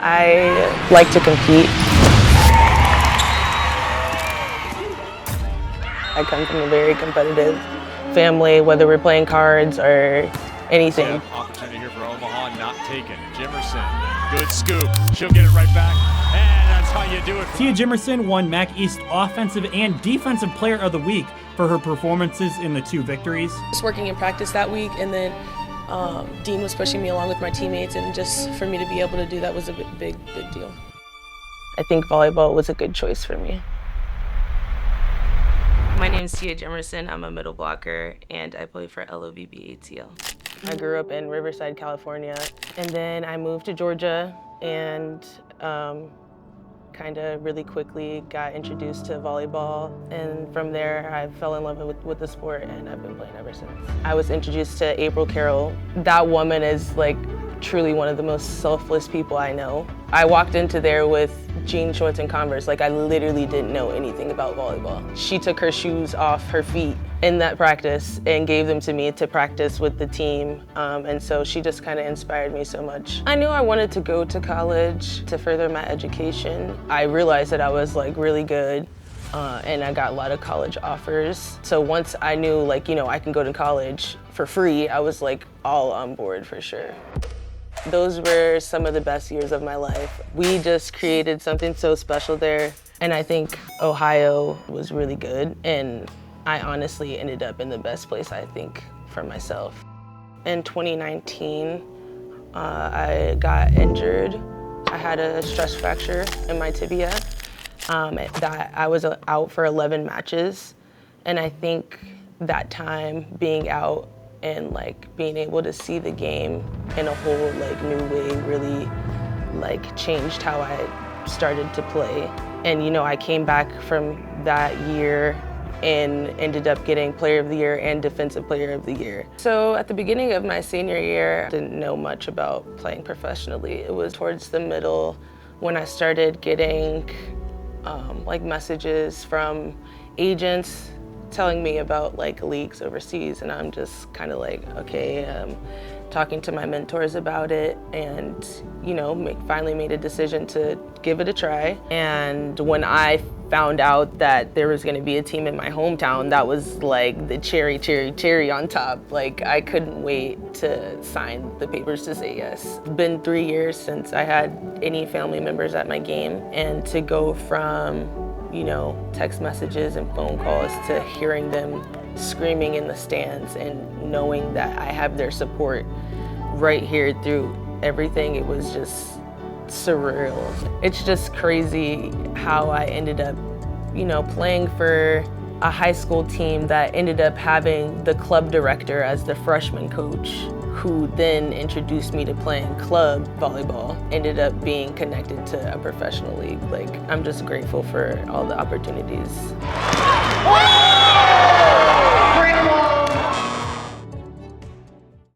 I like to compete. I come from a very competitive family, whether we're playing cards or anything. Opportunity here for Omaha, not taken. Jimerson, good scoop. She'll get it right back, and that's how you do it. Tia Jimerson won MAC East Offensive and Defensive Player of the Week for her performances in the 2 victories. Just working in practice that week, and then Dean was pushing me along with my teammates, and just for me to be able to do that was a big deal. I think volleyball was a good choice for me. My name is Tia Jimerson. I'm a middle blocker, and I play for LOVB ATL. I grew up in Riverside, California, and then I moved to Georgia and kind of really quickly got introduced to volleyball. And from there, I fell in love with the sport, and I've been playing ever since. I was introduced to April Carroll. That woman is like truly one of the most selfless people I know. I walked into there with jean shorts and Converse, like I literally didn't know anything about volleyball. She took her shoes off her feet in that practice and gave them to me to practice with the team. And so she just kind of inspired me so much. I knew I wanted to go to college to further my education. I realized that I was like really good and I got a lot of college offers. So once I knew like, you know, I can go to college for free, I was like all on board for sure. Those were some of the best years of my life. We just created something so special there. And I think Ohio was really good. And I honestly ended up in the best place, I think, for myself. In 2019, I got injured. I had a stress fracture in my tibia. That I was out for 11 matches. And I think that time being out and like being able to see the game in a whole like new way really like changed how I started to play. And you know, I came back from that year and ended up getting Player of the Year and Defensive Player of the Year. So at the beginning of my senior year, I didn't know much about playing professionally. It was towards the middle when I started getting like messages from agents telling me about like leagues overseas, and I'm just kind of like, okay, talking to my mentors about it, and you know, finally made a decision to give it a try. And when I found out that there was going to be a team in my hometown, that was like the cherry on top. Like I couldn't wait to sign the papers to say yes. It's been 3 years since I had any family members at my game, and to go from, you know, text messages and phone calls to hearing them screaming in the stands and knowing that I have their support right here through everything, it was just surreal. It's just crazy how I ended up, you know, playing for a high school team that ended up having the club director as the freshman coach, who then introduced me to playing club volleyball, ended up being connected to a professional league. Like, I'm just grateful for all the opportunities.